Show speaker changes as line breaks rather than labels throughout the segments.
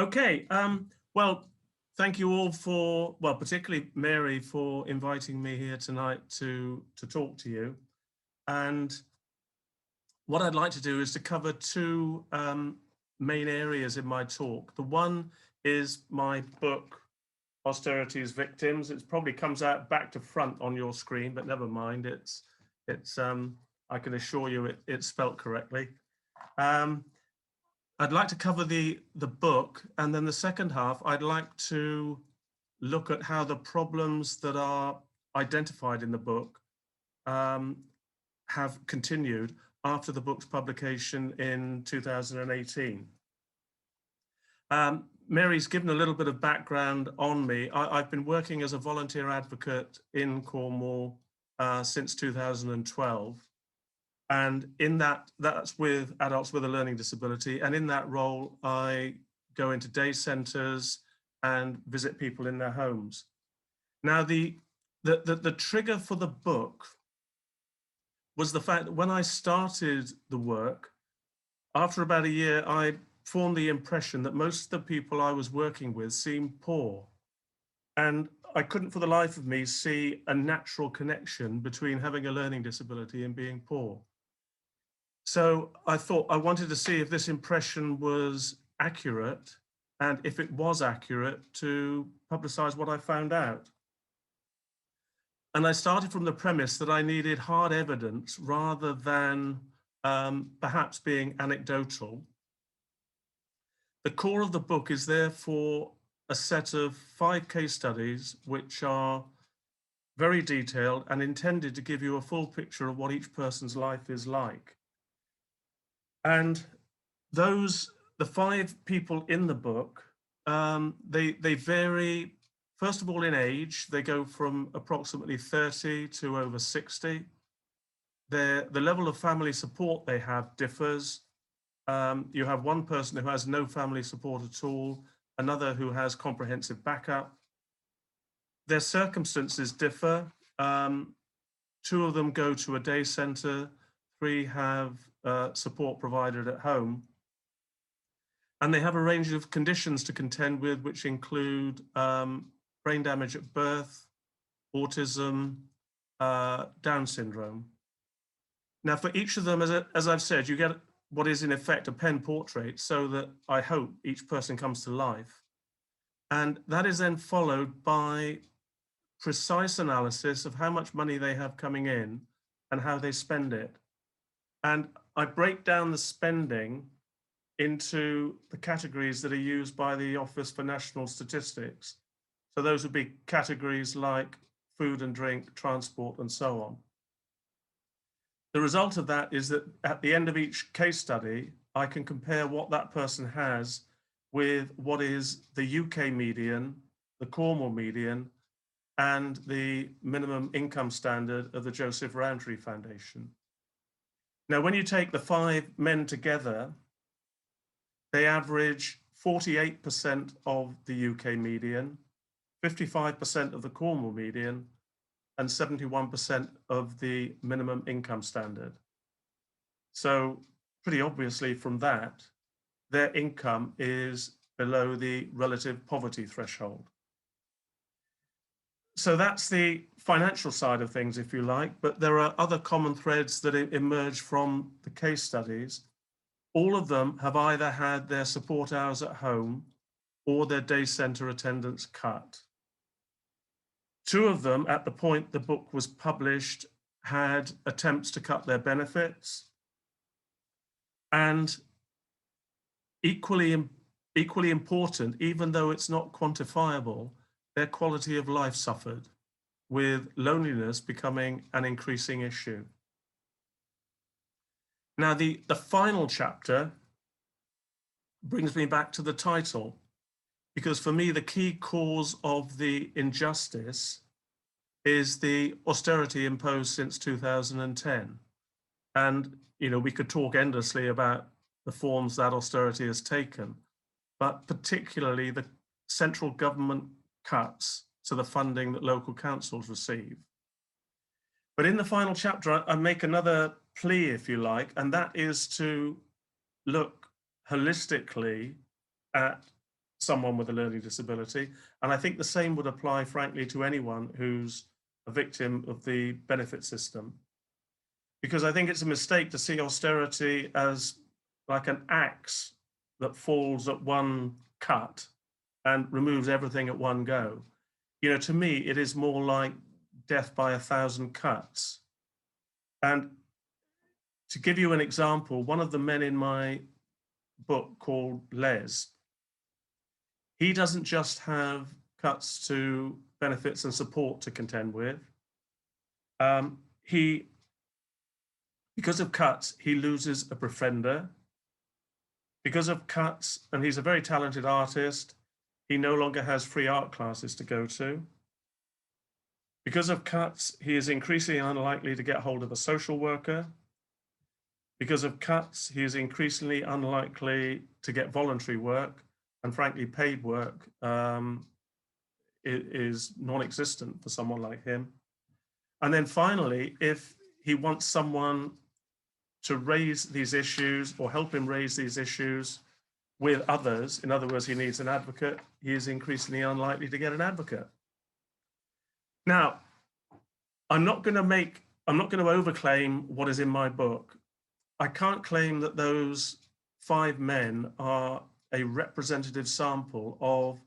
Okay, well, thank you all for, well, particularly Mary, for inviting me here tonight to talk to you. And what I'd like to do is to cover two main areas in my talk. The one is my book, Austerity's Victims. It probably comes out back to front on your screen, but never mind. It's I can assure you it's spelt correctly. I'd like to cover the book, and then the second half, I'd like to look at how the problems that are identified in the book have continued after the book's publication in 2018. Mary's given a little bit of background on me. I've been working as a volunteer advocate in Cornwall since 2012. And in that's with adults with a learning disability. And in that role, I go into day centers and visit people in their homes. Now, the trigger for the book was the fact that when I started the work, after about a year, I formed the impression that most of the people I was working with seemed poor. And I couldn't for the life of me see a natural connection between having a learning disability and being poor. So I thought I wanted to see if this impression was accurate, and if it was accurate, to publicize what I found out. And I started from the premise that I needed hard evidence rather than perhaps being anecdotal. The core of the book is therefore a set of 5 case studies, which are very detailed and intended to give you a full picture of what each person's life is like. And the 5 people in the book, they vary, first of all, in age. They go from approximately 30 to over 60. The level of family support they have differs. You have one person who has no family support at all, another who has comprehensive backup. Their circumstances differ. 2 of them go to a day center, 3 have support provided at home. And they have a range of conditions to contend with, which include brain damage at birth, autism, Down syndrome. Now, for each of them, as I've said, you get what is in effect a pen portrait, so that I hope each person comes to life. And that is then followed by precise analysis of how much money they have coming in and how they spend it. And I break down the spending into the categories that are used by the Office for National Statistics. So those would be categories like food and drink, transport, and so on. The result of that is that at the end of each case study, I can compare what that person has with what is the UK median, the Cornwall median, and the minimum income standard of the Joseph Rowntree Foundation. Now, when you take the 5 men together, they average 48% of the UK median, 55% of the Cornwall median, and 71% of the minimum income standard. So pretty obviously from that, their income is below the relative poverty threshold. So that's the financial side of things, if you like, but there are other common threads that emerge from the case studies. All of them have either had their support hours at home or their day center attendance cut. 2 of them, at the point the book was published, had attempts to cut their benefits. And equally important, even though it's not quantifiable, their quality of life suffered, with loneliness becoming an increasing issue. Now, the final chapter brings me back to the title, because for me, the key cause of the injustice is the austerity imposed since 2010. And, we could talk endlessly about the forms that austerity has taken, but particularly the central government cuts to the funding that local councils receive. But in the final chapter, I make another plea, if you like, and that is to look holistically at someone with a learning disability. And I think the same would apply, frankly, to anyone who's a victim of the benefit system. Because I think it's a mistake to see austerity as like an axe that falls at one cut and removes everything at one go. You know, to me, it is more like death by 1,000 cuts. And to give you an example, one of the men in my book called Les, he doesn't just have cuts to benefits and support to contend with. He, because of cuts, he loses a befriender. Because of cuts, and he's a very talented artist, he no longer has free art classes to go to. Because of cuts, he is increasingly unlikely to get hold of a social worker. Because of cuts, he is increasingly unlikely to get voluntary work, and frankly, paid work is non-existent for someone like him. And then finally, if he wants someone to raise these issues or help him raise these issues with others, in other words, he needs an advocate, he is increasingly unlikely to get an advocate. Now, I'm not going to overclaim what is in my book. I can't claim that those 5 men are a representative sample of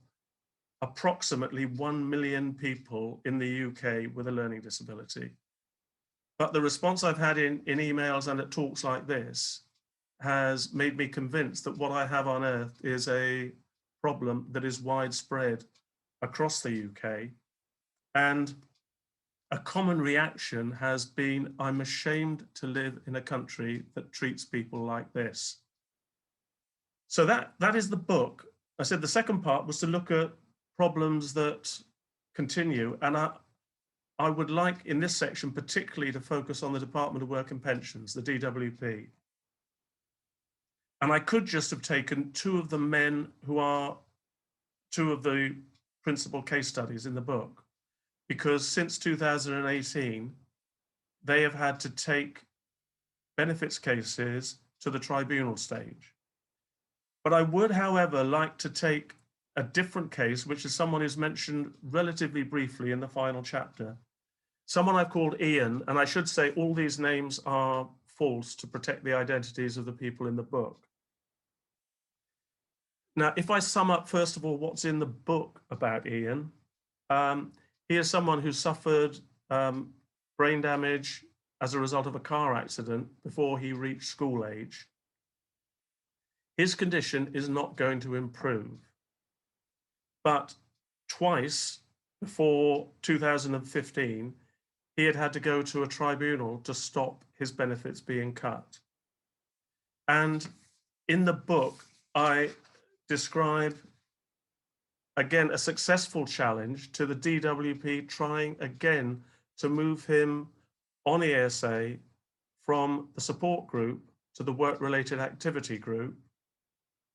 approximately 1 million people in the UK with a learning disability. But the response I've had in emails and at talks like this has made me convinced that what I have unearthed is a problem that is widespread across the UK. And a common reaction has been, I'm ashamed to live in a country that treats people like this. So that is the book. I said the second part was to look at problems that continue. And I would like in this section particularly to focus on the Department of Work and Pensions, the DWP. And I could just have taken 2 of the men who are 2 of the principal case studies in the book, because since 2018, they have had to take benefits cases to the tribunal stage. But I would, however, like to take a different case, which is someone who's mentioned relatively briefly in the final chapter. Someone I've called Ian, and I should say all these names are false to protect the identities of the people in the book. Now, if I sum up, first of all, what's in the book about Ian, he is someone who suffered brain damage as a result of a car accident before he reached school age. His condition is not going to improve. But twice before 2015, he had to go to a tribunal to stop his benefits being cut. And in the book, I describe, again, a successful challenge to the DWP trying again to move him on ESA from the support group to the work-related activity group,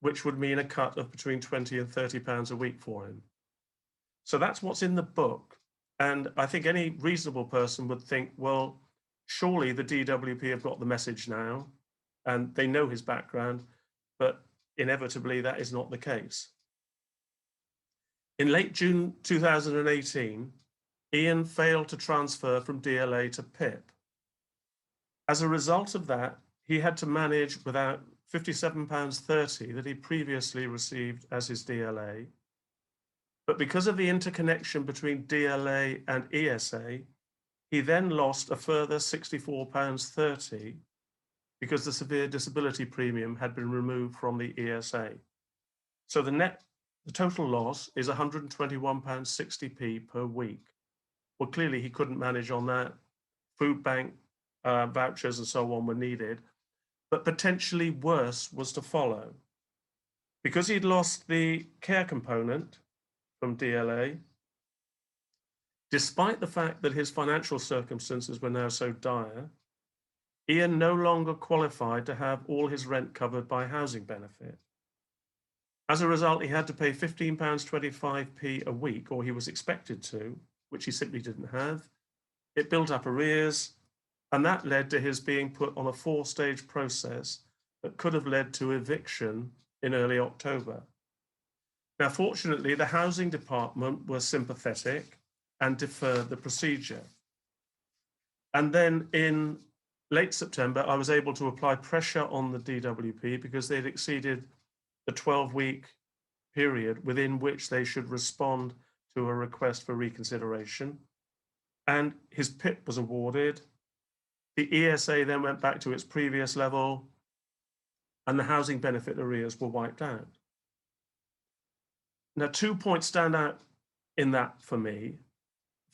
which would mean a cut of between 20 and 30 pounds a week for him. So that's what's in the book. And I think any reasonable person would think, well, surely the DWP have got the message now and they know his background, but inevitably that is not the case. In late June 2018, Ian failed to transfer from DLA to PIP. As a result of that, he had to manage without £57.30 that he previously received as his DLA. But because of the interconnection between DLA and ESA, he then lost a further £64.30 because the severe disability premium had been removed from the ESA. So the total loss is £121.60 per week. Well, clearly he couldn't manage on that. Food bank vouchers and so on were needed, but potentially worse was to follow. Because he'd lost the care component from DLA, despite the fact that his financial circumstances were now so dire, Ian no longer qualified to have all his rent covered by housing benefit. As a result, he had to pay £15.25 a week, or he was expected to, which he simply didn't have. It built up arrears, and that led to his being put on a 4-stage process that could have led to eviction in early October. Now, fortunately, the housing department was sympathetic and deferred the procedure. And then in late September, I was able to apply pressure on the DWP because they'd exceeded the 12-week period within which they should respond to a request for reconsideration. And his PIP was awarded. The ESA then went back to its previous level, and the housing benefit arrears were wiped out. Now, 2 points stand out in that for me.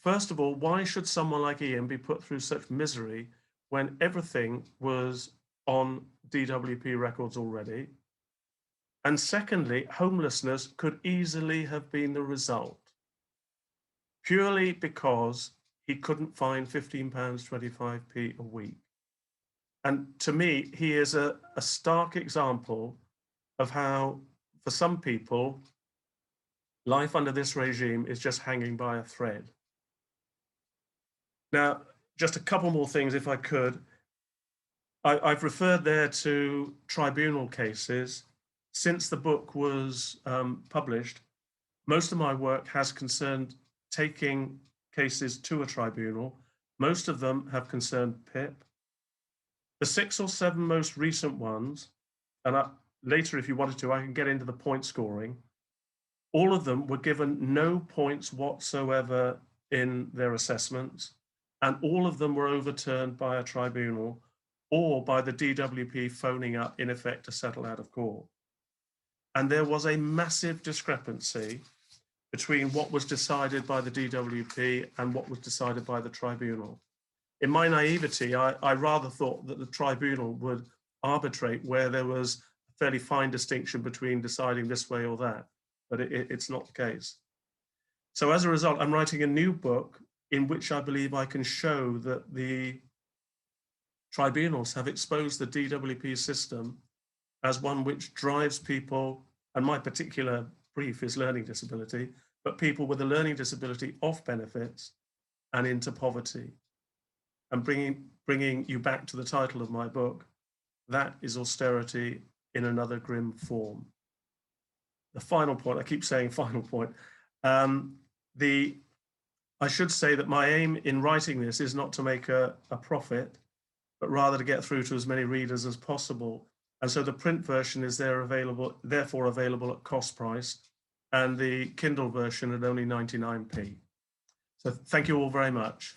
First of all, why should someone like Ian be put through such misery when everything was on DWP records already? And secondly, homelessness could easily have been the result, purely because he couldn't find £15.25 a week. And to me, he is a stark example of how, for some people, life under this regime is just hanging by a thread. Now, just a couple more things, if I could. I've referred there to tribunal cases. Since the book was published, most of my work has concerned taking cases to a tribunal. Most of them have concerned PIP. The 6 or 7 most recent ones, and later, if you wanted to, I can get into the point scoring. All of them were given no points whatsoever in their assessments, and all of them were overturned by a tribunal or by the DWP phoning up, in effect, to settle out of court. And there was a massive discrepancy between what was decided by the DWP and what was decided by the tribunal. In my naivety, I rather thought that the tribunal would arbitrate where there was a fairly fine distinction between deciding this way or that, but it's not the case. So as a result, I'm writing a new book in which I believe I can show that the tribunals have exposed the DWP system as one which drives people, and my particular brief is learning disability, but people with a learning disability off benefits and into poverty. And bringing you back to the title of my book, that is austerity in another grim form. The final point, I keep saying final point, I should say that my aim in writing this is not to make a profit, but rather to get through to as many readers as possible. And so the print version is therefore available at cost price, and the Kindle version at only 99p. So thank you all very much.